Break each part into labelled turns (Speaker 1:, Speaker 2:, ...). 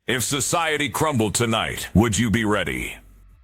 Speaker 1: If society crumbled tonight, would you be ready?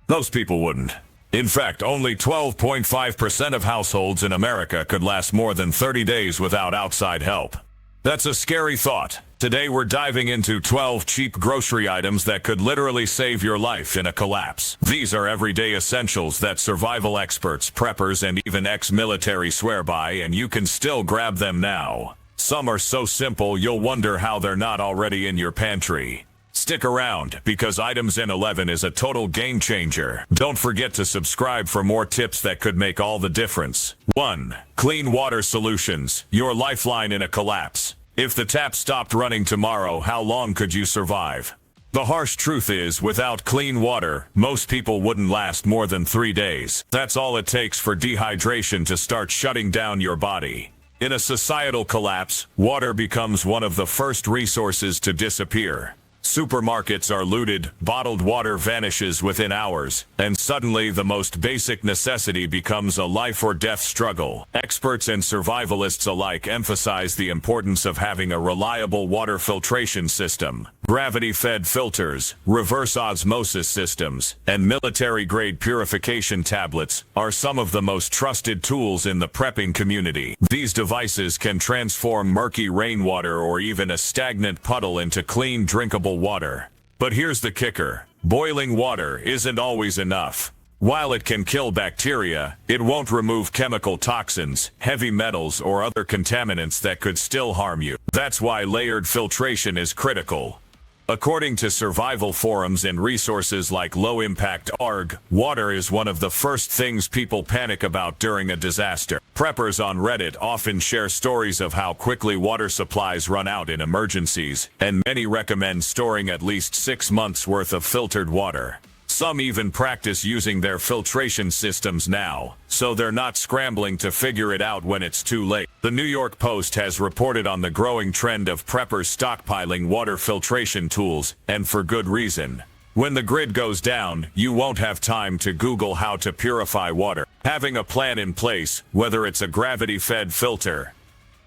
Speaker 1: Most people wouldn't. In fact, only 12.5% of households in America could last more than 30 days without outside help. That's a scary thought. Today we're diving into 12 cheap grocery items that could literally save your life in a collapse. These are everyday essentials that survival experts, preppers, and even ex-military swear by, and you can still grab them now. Some are so simple you'll wonder how they're not already in your pantry. Stick around, because items in 11 is a total game changer. Don't forget to subscribe for more tips that could make all the difference. 1. Clean water solutions, your lifeline in a collapse. If the tap stopped running tomorrow, how long could you survive? The harsh truth is, without clean water, most people wouldn't last more than 3 days. That's all it takes for dehydration to start shutting down your body. In a societal collapse, water becomes one of the first resources to disappear. Supermarkets are looted, bottled water vanishes within hours, and suddenly the most basic necessity becomes a life-or-death struggle. Experts and survivalists alike emphasize the importance of having a reliable water filtration system. Gravity-fed filters, reverse osmosis systems, and military-grade purification tablets are some of the most trusted tools in the prepping community. These devices can transform murky rainwater or even a stagnant puddle into clean, drinkable water. But here's the kicker. Boiling water isn't always enough. While it can kill bacteria, it won't remove chemical toxins, heavy metals, or other contaminants that could still harm you. That's why layered filtration is critical. According to survival forums and resources like lowimpact.org, water is one of the first things people panic about during a disaster. Preppers on Reddit often share stories of how quickly water supplies run out in emergencies, and many recommend storing at least 6 months' worth of filtered water. Some even practice using their filtration systems now, so they're not scrambling to figure it out when it's too late. The New York Post has reported on the growing trend of preppers stockpiling water filtration tools, and for good reason. When the grid goes down, you won't have time to Google how to purify water. Having a plan in place, whether it's a gravity-fed filter,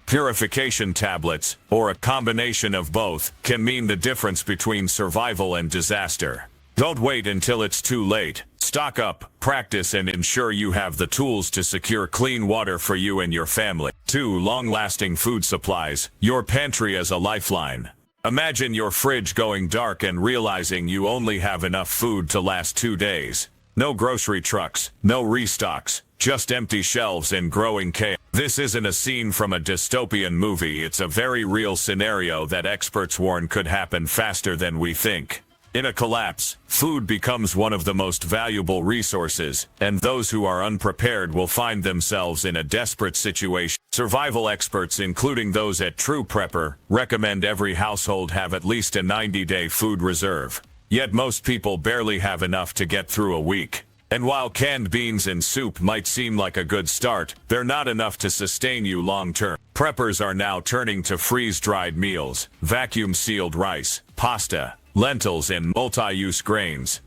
Speaker 1: purification tablets, or a combination of both, can mean the difference between survival and disaster. Don't wait until it's too late. Stock up, practice, and ensure you have the tools to secure clean water for you and your family. 2. Long-lasting food supplies, your pantry as a lifeline. Imagine your fridge going dark and realizing you only have enough food to last 2 days. No grocery trucks, no restocks, just empty shelves and growing chaos. This isn't a scene from a dystopian movie, it's a very real scenario that experts warn could happen faster than we think. In a collapse, food becomes one of the most valuable resources, and those who are unprepared will find themselves in a desperate situation. Survival experts, including those at True Prepper, recommend every household have at least a 90-day food reserve. Yet most people barely have enough to get through a week. And while canned beans and soup might seem like a good start, they're not enough to sustain you long-term. Preppers are now turning to freeze-dried meals, vacuum-sealed rice, pasta, lentils, and multi-use grains.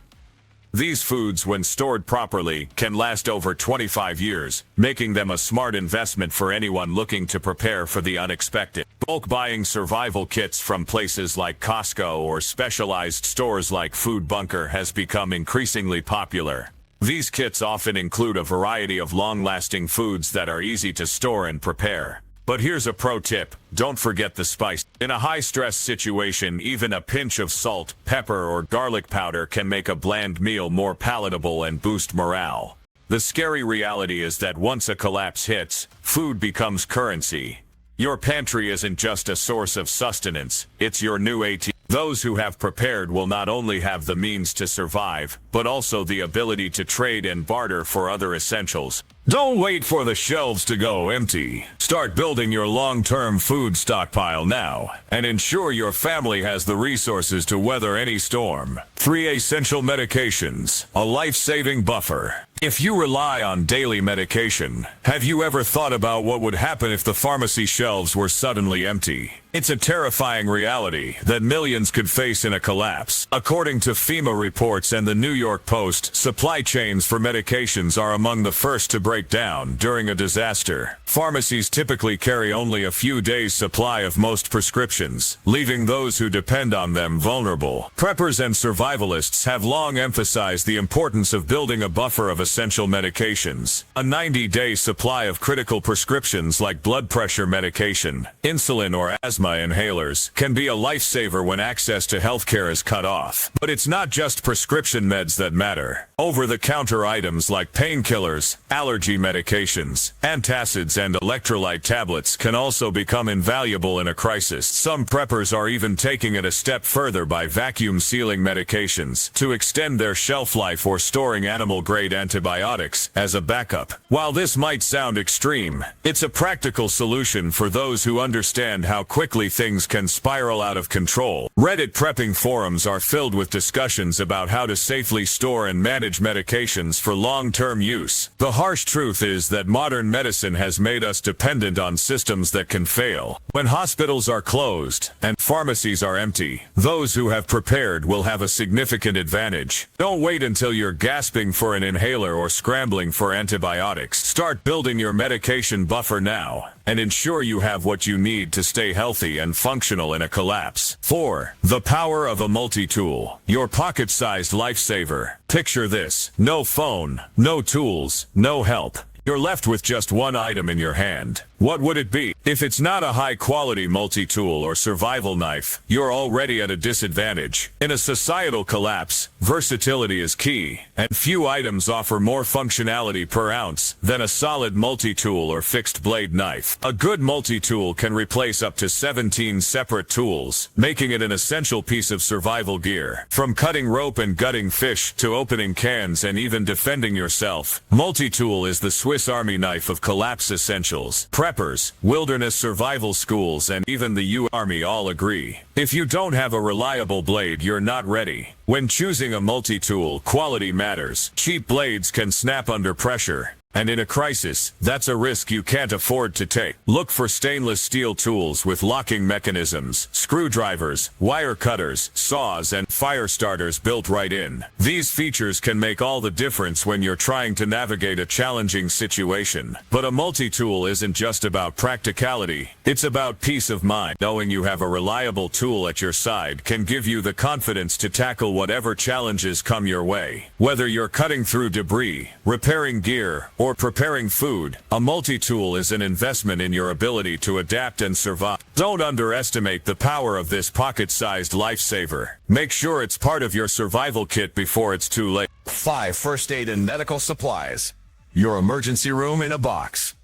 Speaker 1: These foods, when stored properly, can last over 25 years, making them a smart investment for anyone looking to prepare for the unexpected. Bulk buying survival kits from places like Costco or specialized stores like Food Bunker has become increasingly popular. These kits often include a variety of long-lasting foods that are easy to store and prepare. But here's a pro tip, don't forget the spice. In a high-stress situation, even a pinch of salt, pepper, or garlic powder can make a bland meal more palatable and boost morale. The scary reality is that once a collapse hits, food becomes currency. Your pantry isn't just a source of sustenance, it's your new ATM. Those who have prepared will not only have the means to survive, but also the ability to trade and barter for other essentials. Don't wait for the shelves to go empty. Start building your long-term food stockpile now, and ensure your family has the resources to weather any storm. 3 essential medications, a life-saving buffer. If you rely on daily medication, have you ever thought about what would happen if the pharmacy shelves were suddenly empty? It's a terrifying reality that millions could face in a collapse. According to FEMA reports and the New York Post, supply chains for medications are among the first to break down during a disaster. Pharmacies typically carry only a few days' supply of most prescriptions, leaving those who depend on them vulnerable. Preppers and survivalists have long emphasized the importance of building a buffer of essential medications. A 90-day supply of critical prescriptions like blood pressure medication, insulin or asthma inhalers can be a lifesaver when access to healthcare is cut off. But it's not just prescription meds that matter. Over-the-counter items like painkillers, allergy medications, antacids and electrolyte tablets can also become invaluable in a crisis. Some preppers are even taking it a step further by vacuum sealing medications to extend their shelf life or storing animal-grade antibiotics as a backup. While this might sound extreme, it's a practical solution for those who understand how quickly things can spiral out of control. Reddit prepping forums are filled with discussions about how to safely store and manage medications for long-term use. The harsh truth is that modern medicine has made us dependent on systems that can fail. When hospitals are closed and pharmacies are empty, those who have prepared will have a significant advantage. Don't wait until you're gasping for an inhaler or scrambling for antibiotics. Start building your medication buffer now and ensure you have what you need to stay healthy and functional in a collapse. 4. The power of a multi-tool. Your pocket-sized lifesaver. Picture this. No phone, no tools, no help. You're left with just one item in your hand. What would it be? If it's not a high-quality multi-tool or survival knife, you're already at a disadvantage. In a societal collapse, versatility is key, and few items offer more functionality per ounce than a solid multi-tool or fixed-blade knife. A good multi-tool can replace up to 17 separate tools, making it an essential piece of survival gear. From cutting rope and gutting fish to opening cans and even defending yourself, multi-tool is the Swiss Army knife of collapse essentials. Preppers, wilderness survival schools, and even the U.S. Army all agree. If you don't have a reliable blade, you're not ready. When choosing a multi-tool, quality matters. Cheap blades can snap under pressure, and in a crisis, that's a risk you can't afford to take. Look for stainless steel tools with locking mechanisms, screwdrivers, wire cutters, saws, and fire starters built right in. These features can make all the difference when you're trying to navigate a challenging situation. But a multi-tool isn't just about practicality, it's about peace of mind. Knowing you have a reliable tool at your side can give you the confidence to tackle whatever challenges come your way. Whether you're cutting through debris, repairing gear, or preparing food, a multi-tool is an investment in your ability to adapt and survive. Don't underestimate the power of this pocket-sized lifesaver. Make sure it's part of your survival kit before it's too late.
Speaker 2: 5. First aid and medical supplies. Your emergency room in a box.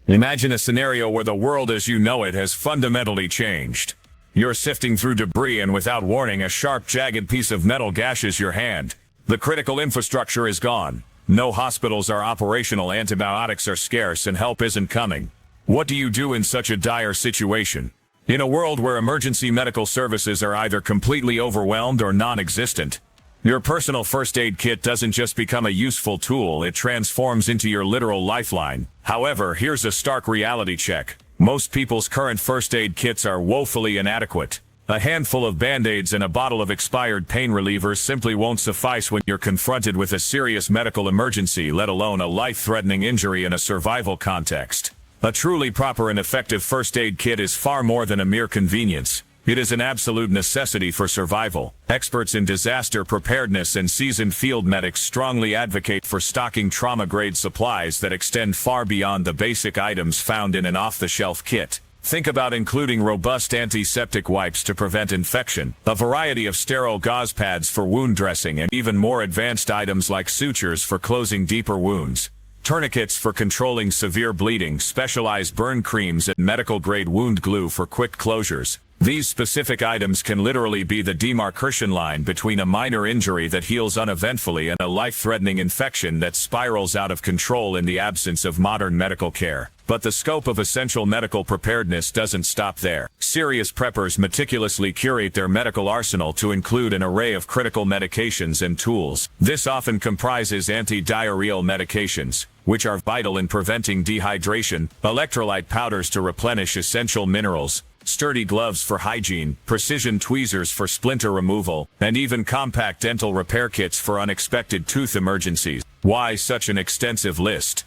Speaker 1: Imagine a scenario where the world as you know it has fundamentally changed. You're sifting through debris and without warning, a sharp, jagged piece of metal gashes your hand. The critical infrastructure is gone. No hospitals are operational, antibiotics are scarce, and help isn't coming. What do you do in such a dire situation? In a world where emergency medical services are either completely overwhelmed or non-existent, your personal first aid kit doesn't just become a useful tool, it transforms into your literal lifeline. However, here's a stark reality check. Most people's current first aid kits are woefully inadequate. A handful of Band-Aids and a bottle of expired pain relievers simply won't suffice when you're confronted with a serious medical emergency, let alone a life-threatening injury in a survival context. A truly proper and effective first aid kit is far more than a mere convenience. It is an absolute necessity for survival. Experts in disaster preparedness and seasoned field medics strongly advocate for stocking trauma-grade supplies that extend far beyond the basic items found in an off-the-shelf kit. Think about including robust antiseptic wipes to prevent infection, a variety of sterile gauze pads for wound dressing, and even more advanced items like sutures for closing deeper wounds, tourniquets for controlling severe bleeding, specialized burn creams, and medical-grade wound glue for quick closures. These specific items can literally be the demarcation line between a minor injury that heals uneventfully and a life-threatening infection that spirals out of control in the absence of modern medical care. But the scope of essential medical preparedness doesn't stop there. Serious preppers meticulously curate their medical arsenal to include an array of critical medications and tools. This often comprises anti-diarrheal medications, which are vital in preventing dehydration, electrolyte powders to replenish essential minerals, sturdy gloves for hygiene, precision tweezers for splinter removal, and even compact dental repair kits for unexpected tooth emergencies. Why such an extensive list?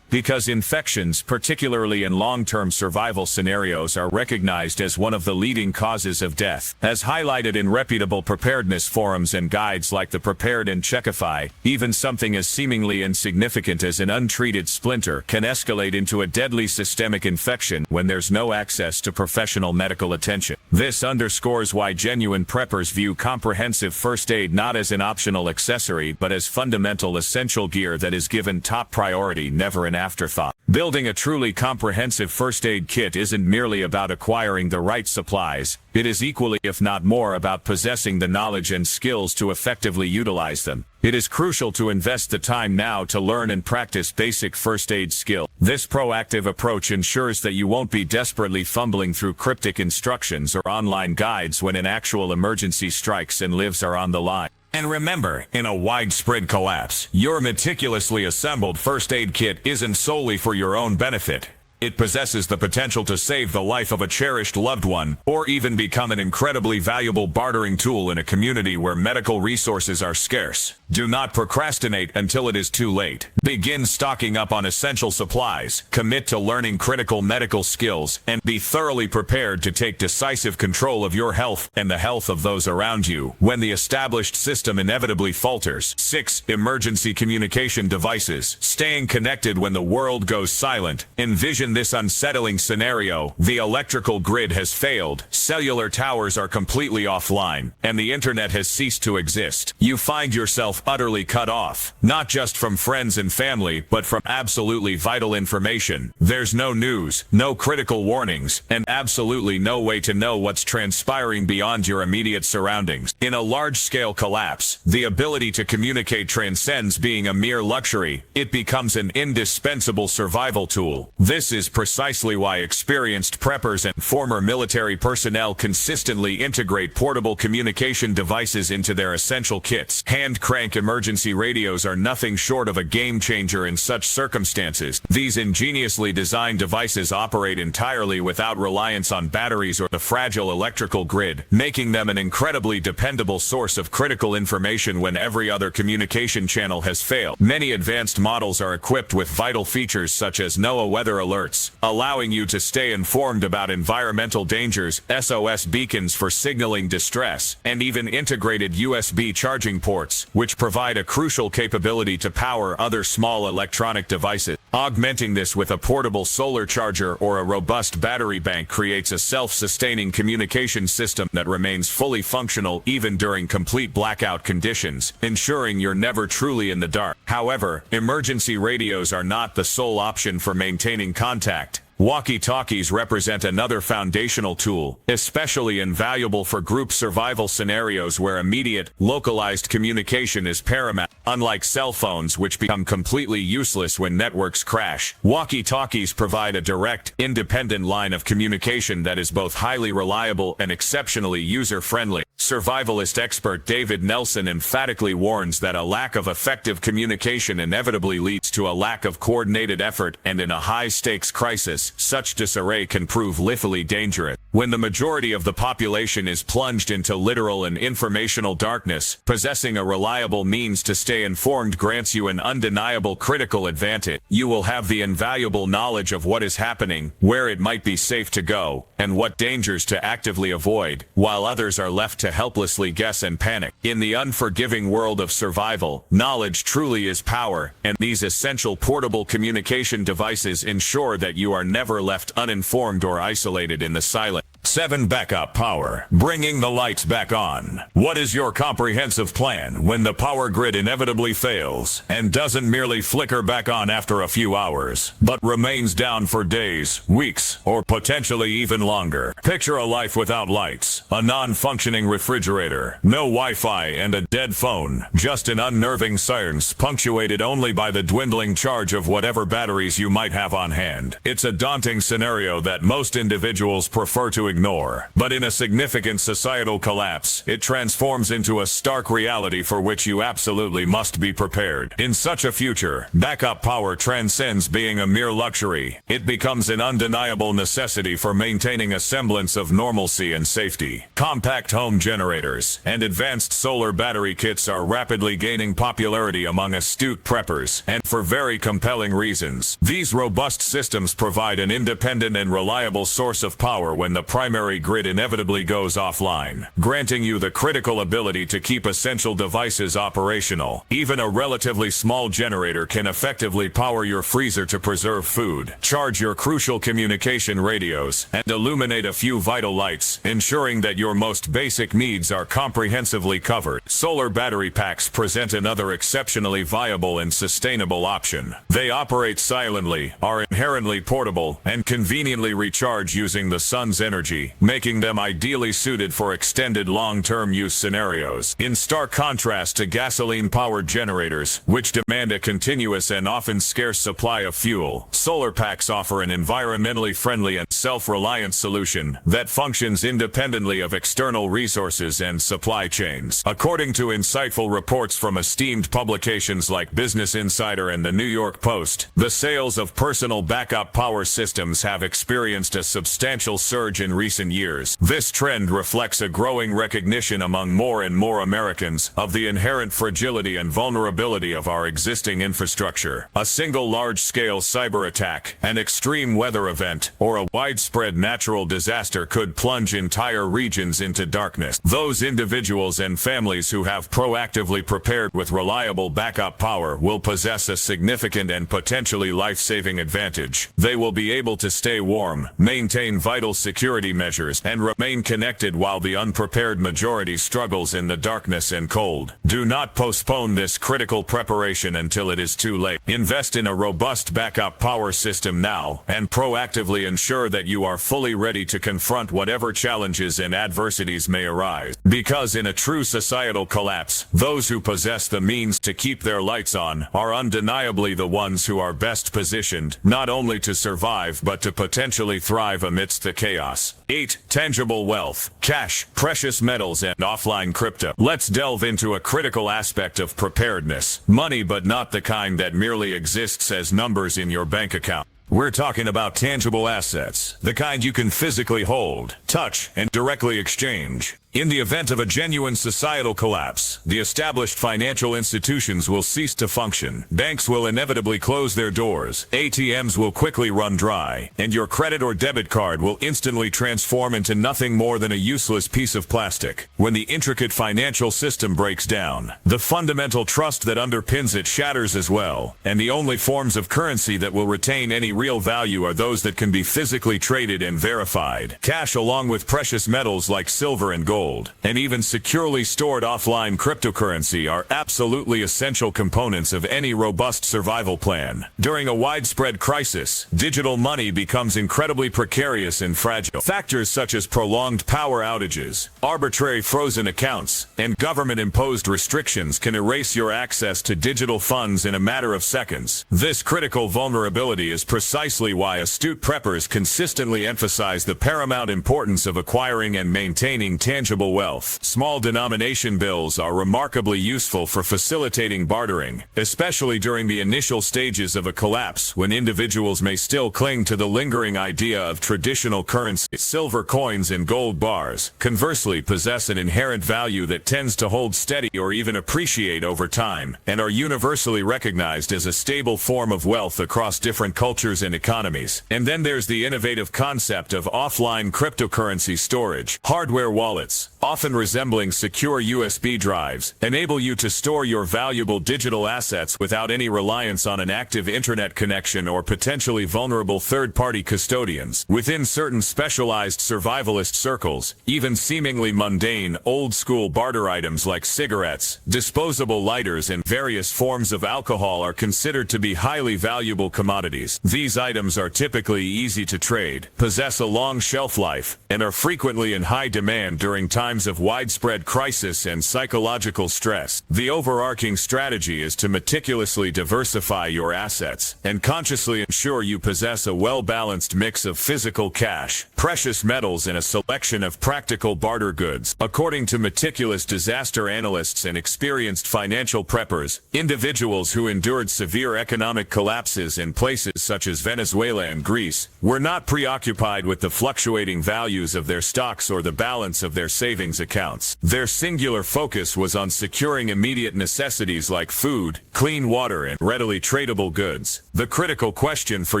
Speaker 1: Because infections, particularly in long-term survival scenarios, are recognized as one of the leading causes of death. As highlighted in reputable preparedness forums and guides like the Prepared and Checkify, even something as seemingly insignificant as an untreated splinter can escalate into a deadly systemic infection when there's no access to professional medical attention. This underscores why genuine preppers view comprehensive first aid not as an optional accessory but as fundamental essential gear that is given top priority, never an afterthought. Building a truly comprehensive first aid kit isn't merely about acquiring the right supplies. It is equally, if not more, about possessing the knowledge and skills to effectively utilize them. It is crucial to invest the time now to learn and practice basic first aid skills. This proactive approach ensures that you won't be desperately fumbling through cryptic instructions or online guides when an actual emergency strikes and lives are on the line. And remember, in a widespread collapse, your meticulously assembled first aid kit isn't solely for your own benefit. It possesses the potential to save the life of a cherished loved one, or even become an incredibly valuable bartering tool in a community where medical resources are scarce. Do not procrastinate until it is too late. Begin stocking up on essential supplies, commit to learning critical medical skills, and be thoroughly prepared to take decisive control of your health and the health of those around you when the established system inevitably falters. 6. Emergency communication devices. Staying connected when the world goes silent. Envision this unsettling scenario. The electrical grid has failed, cellular towers are completely offline, and the internet has ceased to exist. You find yourself utterly cut off, not just from friends and family, but from absolutely vital information. There's no news, no critical warnings, and absolutely no way to know what's transpiring beyond your immediate surroundings. In a large-scale collapse, the ability to communicate transcends being a mere luxury. It becomes an indispensable survival tool. This is precisely why experienced preppers and former military personnel consistently integrate portable communication devices into their essential kits. Hand crank emergency radios are nothing short of a game changer in such circumstances. These ingeniously designed devices operate entirely without reliance on batteries or the fragile electrical grid, making them an incredibly dependable source of critical information when every other communication channel has failed. Many advanced models are equipped with vital features such as NOAA weather alerts, allowing you to stay informed about environmental dangers, SOS beacons for signaling distress, and even integrated USB charging ports, which provide a crucial capability to power other small electronic devices. Augmenting this with a portable solar charger or a robust battery bank creates a self-sustaining communication system that remains fully functional even during complete blackout conditions, ensuring you're never truly in the dark. However, emergency radios are not the sole option for maintaining contact. Walkie-talkies represent another foundational tool, especially invaluable for group survival scenarios where immediate, localized communication is paramount. Unlike cell phones, which become completely useless when networks crash, walkie-talkies provide a direct, independent line of communication that is both highly reliable and exceptionally user-friendly. Survivalist expert David Nelson emphatically warns that a lack of effective communication inevitably leads to a lack of coordinated effort, and in a high-stakes crisis, such disarray can prove lethally dangerous. When the majority of the population is plunged into literal and informational darkness, possessing a reliable means to stay informed grants you an undeniable critical advantage. You will have the invaluable knowledge of what is happening, where it might be safe to go, and what dangers to actively avoid, while others are left to helplessly guess and panic. In the unforgiving world of survival, knowledge truly is power, and these essential portable communication devices ensure that you are never left uninformed or isolated in the silence. 7. Backup power. Bringing the lights back on. What is your comprehensive plan when the power grid inevitably fails and doesn't merely flicker back on after a few hours, but remains down for days, weeks, or potentially even longer? Picture a life without lights, a non-functioning refrigerator, no Wi-Fi, and a dead phone. Just an unnerving silence punctuated only by the dwindling charge of whatever batteries you might have on hand. It's a daunting scenario that most individuals prefer to ignore. But in a significant societal collapse, it transforms into a stark reality for which you absolutely must be prepared. In such a future, backup power transcends being a mere luxury. It becomes an undeniable necessity for maintaining a semblance of normalcy and safety. Compact home generators and advanced solar battery kits are rapidly gaining popularity among astute preppers, and for very compelling reasons. These robust systems provide an independent and reliable source of power when the primary grid inevitably goes offline, granting you the critical ability to keep essential devices operational. Even a relatively small generator can effectively power your freezer to preserve food, charge your crucial communication radios, and illuminate a few vital lights, ensuring that your most basic needs are comprehensively covered. Solar battery packs present another exceptionally viable and sustainable option. They operate silently, are inherently portable, and conveniently recharge using the sun's energy, making them ideally suited for extended long-term use scenarios. In stark contrast to gasoline-powered generators, which demand a continuous and often scarce supply of fuel, solar packs offer an environmentally friendly and self-reliant solution that functions independently of external resources and supply chains. According to insightful reports from esteemed publications like Business Insider and the New York Post, the sales of personal backup power systems have experienced a substantial surge in recent years. This trend reflects a growing recognition among more and more Americans of the inherent fragility and vulnerability of our existing infrastructure. A single large-scale cyber attack, an extreme weather event, or a widespread natural disaster could plunge entire regions into darkness. Those individuals and families who have proactively prepared with reliable backup power will possess a significant and potentially life-saving advantage. They will be able to stay warm, maintain vital security measures, and remain connected while the unprepared majority struggles in the darkness and cold. Do not postpone this critical preparation until it is too late. Invest in a robust backup power system now, and proactively ensure that you are fully ready to confront whatever challenges and adversities may arise. Because in a true societal collapse, those who possess the means to keep their lights on are undeniably the ones who are best positioned, not only to survive but to potentially thrive amidst the chaos. 8. Tangible wealth, cash, precious metals, and offline crypto. Let's delve into a critical aspect of preparedness. Money, but not the kind that merely exists as numbers in your bank account. We're talking about tangible assets, the kind you can physically hold, touch, and directly exchange. In the event of a genuine societal collapse, the established financial institutions will cease to function. Banks will inevitably close their doors, ATMs will quickly run dry, and your credit or debit card will instantly transform into nothing more than a useless piece of plastic. When the intricate financial system breaks down, the fundamental trust that underpins it shatters as well, and the only forms of currency that will retain any real value are those that can be physically traded and verified. Cash, along with precious metals like silver and gold, and even securely stored offline cryptocurrency, are absolutely essential components of any robust survival plan. During a widespread crisis, digital money becomes incredibly precarious and fragile. Factors such as prolonged power outages, arbitrary frozen accounts, and government-imposed restrictions can erase your access to digital funds in a matter of seconds. This critical vulnerability is precisely why astute preppers consistently emphasize the paramount importance of acquiring and maintaining tangible wealth. Small denomination bills are remarkably useful for facilitating bartering, especially during the initial stages of a collapse when individuals may still cling to the lingering idea of traditional currency. Silver coins and gold bars, conversely, possess an inherent value that tends to hold steady or even appreciate over time, and are universally recognized as a stable form of wealth across different cultures and economies. And then there's the innovative concept of offline cryptocurrency storage. Hardware wallets, often resembling secure USB drives, enable you to store your valuable digital assets without any reliance on an active internet connection or potentially vulnerable third-party custodians. Within certain specialized survivalist circles, even seemingly mundane, old-school barter items like cigarettes, disposable lighters, and various forms of alcohol are considered to be highly valuable commodities. These items are typically easy to trade, possess a long shelf life, and are frequently in high demand during times of widespread crisis and psychological stress. The overarching strategy is to meticulously diversify your assets and consciously ensure you possess a well-balanced mix of physical cash, precious metals and a selection of practical barter goods. According to meticulous disaster analysts and experienced financial preppers, individuals who endured severe economic collapses in places such as Venezuela and Greece were not preoccupied with the fluctuating values of their stocks or the balance of their savings accounts. Their singular focus was on securing immediate necessities like food, clean water, and readily tradable goods. The critical question for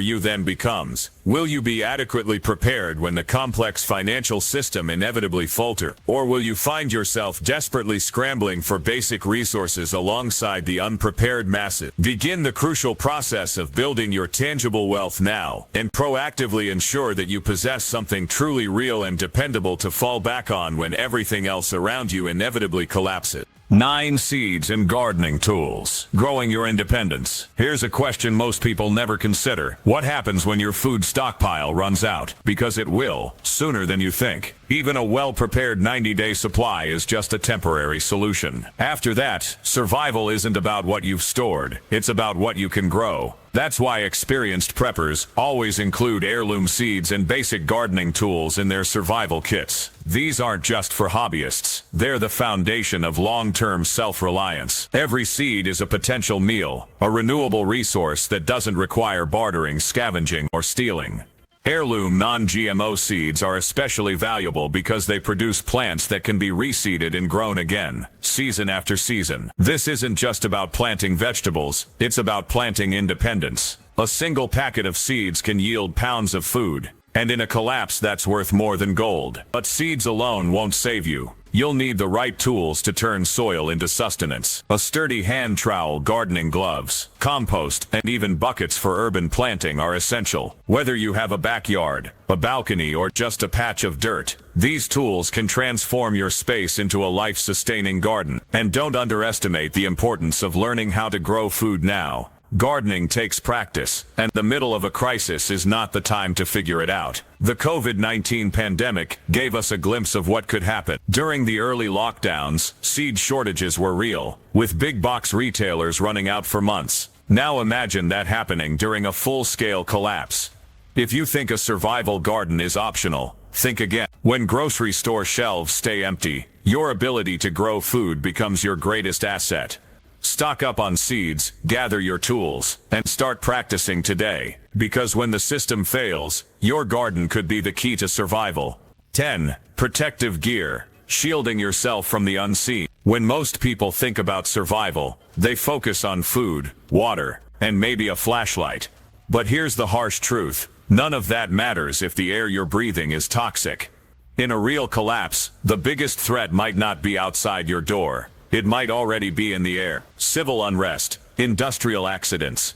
Speaker 1: you then becomes, will you be adequately prepared when the complex financial system inevitably falter? Or will you find yourself desperately scrambling for basic resources alongside the unprepared masses? Begin the crucial process of building your tangible wealth now, and proactively ensure that you possess something truly real and dependable to fall back on when everything else around you inevitably collapses. 9 seeds and gardening tools. Growing your independence. Here's a question most people never consider. What happens when your food stockpile runs out? Because it will, sooner than you think. Even a well-prepared 90-day supply is just a temporary solution. After that, survival isn't about what you've stored. It's about what you can grow. That's why experienced preppers always include heirloom seeds and basic gardening tools in their survival kits. These aren't just for hobbyists. They're the foundation of long-term self-reliance. Every seed is a potential meal, a renewable resource that doesn't require bartering, scavenging, or stealing. Heirloom non-GMO seeds are especially valuable because they produce plants that can be reseeded and grown again, season after season. This isn't just about planting vegetables, it's about planting independence. A single packet of seeds can yield pounds of food, and in a collapse that's worth more than gold. But seeds alone won't save you. You'll need the right tools to turn soil into sustenance. A sturdy hand trowel, gardening gloves, compost, and even buckets for urban planting are essential. Whether you have a backyard, a balcony, or just a patch of dirt, these tools can transform your space into a life-sustaining garden. And don't underestimate the importance of learning how to grow food now. Gardening takes practice, and the middle of a crisis is not the time to figure it out. The COVID-19 pandemic gave us a glimpse of what could happen. During the early lockdowns, seed shortages were real, with big box retailers running out for months. Now imagine that happening during a full-scale collapse. If you think a survival garden is optional, think again. When grocery store shelves stay empty, your ability to grow food becomes your greatest asset. Stock up on seeds, gather your tools, and start practicing today. Because when the system fails, your garden could be the key to survival. 10. Protective gear. Shielding yourself from the unseen. When most people think about survival, they focus on food, water, and maybe a flashlight. But here's the harsh truth. None of that matters if the air you're breathing is toxic. In a real collapse, the biggest threat might not be outside your door. It might already be in the air. Civil unrest, industrial accidents,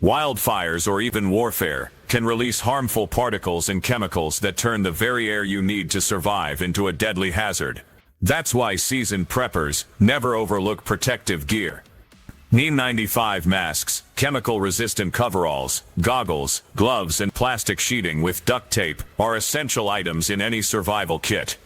Speaker 1: wildfires, or even warfare can release harmful particles and chemicals that turn the very air you need to survive into a deadly hazard. That's why seasoned preppers never overlook protective gear. N95 masks, chemical-resistant coveralls, goggles, gloves, and plastic sheeting with duct tape are essential items in any survival kit.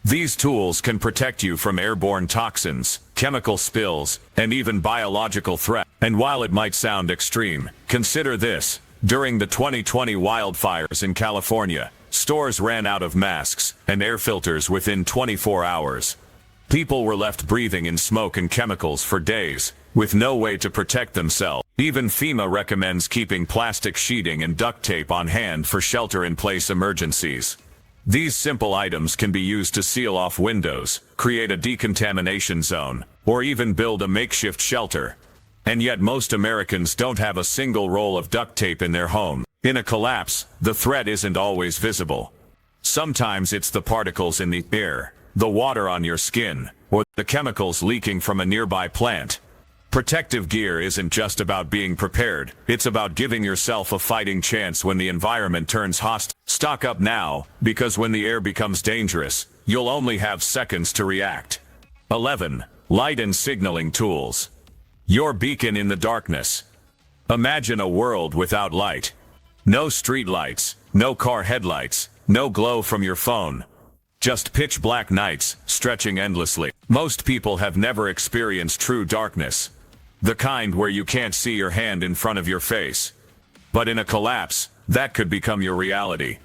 Speaker 1: These tools can protect you from airborne toxins, chemical spills, and even biological threats. And while it might sound extreme, consider this. During the 2020 wildfires in California, stores ran out of masks and air filters within 24 hours. People were left breathing in smoke and chemicals for days, with no way to protect themselves. Even FEMA recommends keeping plastic sheeting and duct tape on hand for shelter-in-place emergencies. These simple items can be used to seal off windows, create a decontamination zone, or even build a makeshift shelter. And yet most Americans don't have a single roll of duct tape in their home. In a collapse, the threat isn't always visible. Sometimes it's the particles in the air, the water on your skin, or the chemicals leaking from a nearby plant. Protective gear isn't just about being prepared, it's about giving yourself a fighting chance when the environment turns hostile. Stock up now, because when the air becomes dangerous, you'll only have seconds to react. 11. Light and signaling tools. Your beacon in the darkness. Imagine a world without light. No street lights, no car headlights, no glow from your phone. Just pitch black nights, stretching endlessly. Most people have never experienced true darkness. The kind where you can't see your hand in front of your face. But in a collapse, that could become your reality.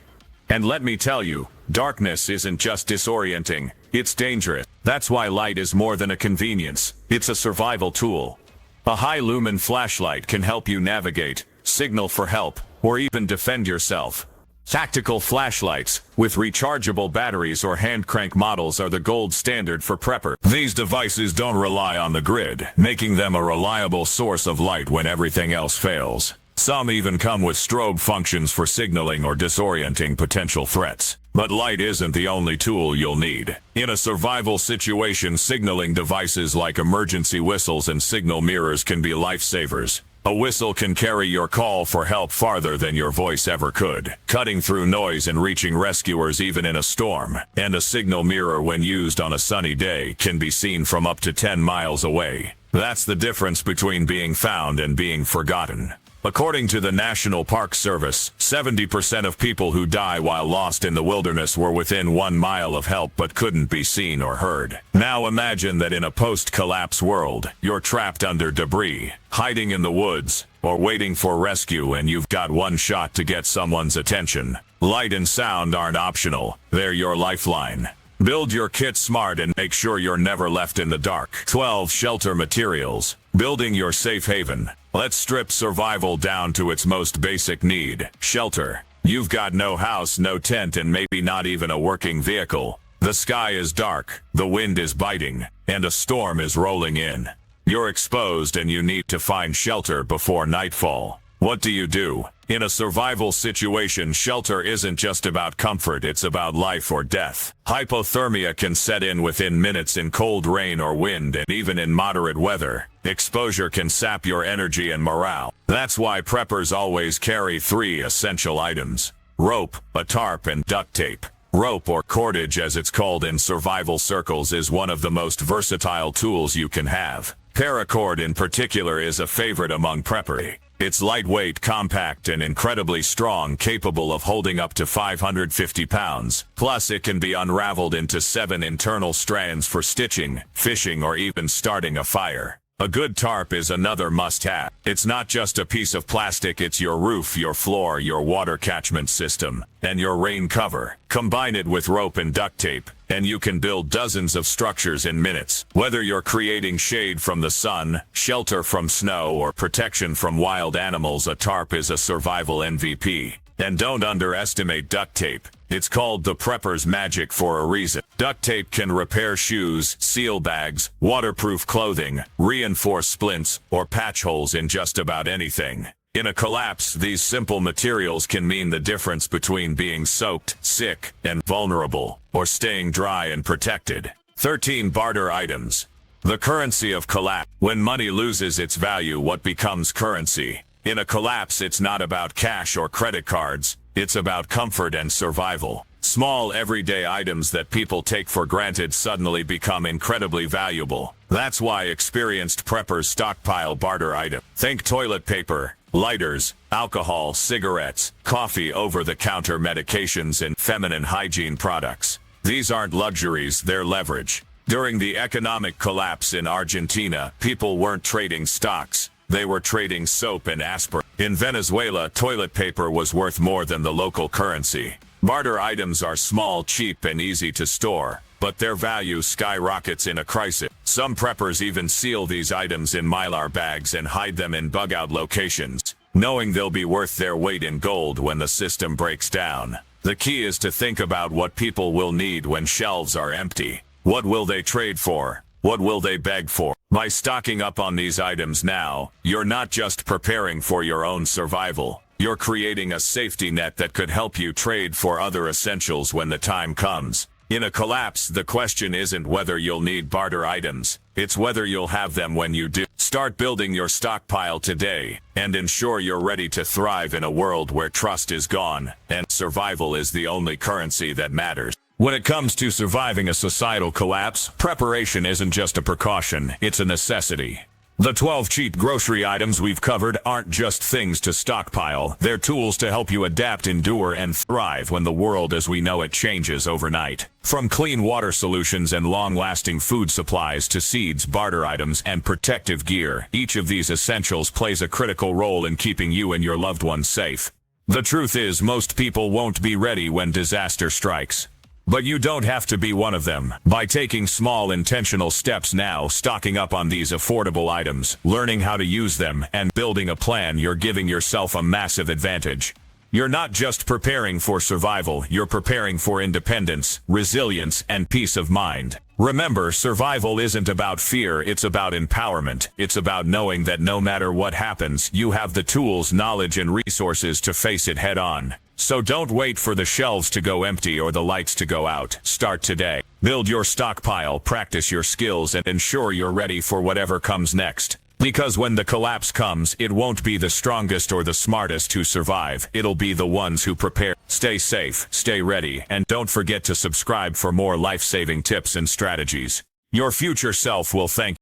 Speaker 1: And let me tell you, darkness isn't just disorienting, it's dangerous. That's why light is more than a convenience, it's a survival tool. A high-lumen flashlight can help you navigate, signal for help, or even defend yourself. Tactical flashlights, with rechargeable batteries or hand-crank models, are the gold standard for preppers. These devices don't rely on the grid, making them a reliable source of light when everything else fails. Some even come with strobe functions for signaling or disorienting potential threats. But light isn't the only tool you'll need. In a survival situation, signaling devices like emergency whistles and signal mirrors can be lifesavers. A whistle can carry your call for help farther than your voice ever could, cutting through noise and reaching rescuers even in a storm. And a signal mirror, when used on a sunny day, can be seen from up to 10 miles away. That's the difference between being found and being forgotten. According to the National Park Service, 70% of people who die while lost in the wilderness were within 1 mile of help but couldn't be seen or heard. Now imagine that in a post-collapse world, you're trapped under debris, hiding in the woods, or waiting for rescue, and you've got one shot to get someone's attention. Light and sound aren't optional, they're your lifeline. Build your kit smart and make sure you're never left in the dark. 12 Shelter materials. Building your safe haven. Let's strip survival down to its most basic need, shelter. You've got no house, no tent, and maybe not even a working vehicle. The sky is dark, the wind is biting, and a storm is rolling in. You're exposed and you need to find shelter before nightfall. What do? In a survival situation, shelter isn't just about comfort, it's about life or death. Hypothermia can set in within minutes in cold rain or wind, and even in moderate weather. Exposure can sap your energy and morale. That's why preppers always carry 3 essential items: rope, a tarp, and duct tape. Rope, or cordage as it's called in survival circles, is one of the most versatile tools you can have. Paracord in particular is a favorite among preppers. It's lightweight, compact, and incredibly strong, capable of holding up to 550 pounds. Plus, it can be unraveled into 7 internal strands for stitching, fishing, or even starting a fire. A good tarp is another must-have. It's not just a piece of plastic, it's your roof, your floor, your water catchment system, and your rain cover. Combine it with rope and duct tape, and you can build dozens of structures in minutes. Whether you're creating shade from the sun, shelter from snow, or protection from wild animals, a tarp is a survival MVP. And don't underestimate duct tape. It's called the prepper's magic for a reason. Duct tape can repair shoes, seal bags, waterproof clothing, reinforce splints, or patch holes in just about anything. In a collapse, these simple materials can mean the difference between being soaked, sick, and vulnerable, or staying dry and protected. 13 Barter items. The currency of collapse. When money loses its value, what becomes currency? In a collapse, it's not about cash or credit cards, it's about comfort and survival. Small everyday items that people take for granted suddenly become incredibly valuable. That's why experienced preppers stockpile barter items. Think toilet paper, lighters, alcohol, cigarettes, coffee, over-the-counter medications, and feminine hygiene products. These aren't luxuries, they're leverage. During the economic collapse in Argentina, people weren't trading stocks. They were trading soap and aspirin. In Venezuela, toilet paper was worth more than the local currency. Barter items are small, cheap, and easy to store, but their value skyrockets in a crisis. Some preppers even seal these items in Mylar bags and hide them in bug-out locations, knowing they'll be worth their weight in gold when the system breaks down. The key is to think about what people will need when shelves are empty. What will they trade for? What will they beg for? By stocking up on these items now, you're not just preparing for your own survival. You're creating a safety net that could help you trade for other essentials when the time comes. In a collapse, the question isn't whether you'll need barter items. It's whether you'll have them when you do. Start building your stockpile today, and ensure you're ready to thrive in a world where trust is gone, and survival is the only currency that matters. When it comes to surviving a societal collapse, preparation isn't just a precaution, it's a necessity. The 12 cheap grocery items we've covered aren't just things to stockpile, they're tools to help you adapt, endure, and thrive when the world as we know it changes overnight. From clean water solutions and long-lasting food supplies to seeds, barter items, and protective gear, each of these essentials plays a critical role in keeping you and your loved ones safe. The truth is, most people won't be ready when disaster strikes. But you don't have to be one of them. By taking small intentional steps now, stocking up on these affordable items, learning how to use them, and building a plan, you're giving yourself a massive advantage. You're not just preparing for survival, you're preparing for independence, resilience, and peace of mind. Remember, survival isn't about fear, it's about empowerment. It's about knowing that no matter what happens, you have the tools, knowledge, and resources to face it head on. So don't wait for the shelves to go empty or the lights to go out. Start today. Build your stockpile, practice your skills, and ensure you're ready for whatever comes next. Because when the collapse comes, it won't be the strongest or the smartest who survive. It'll be the ones who prepare. Stay safe, stay ready, and don't forget to subscribe for more life-saving tips and strategies. Your future self will thank you.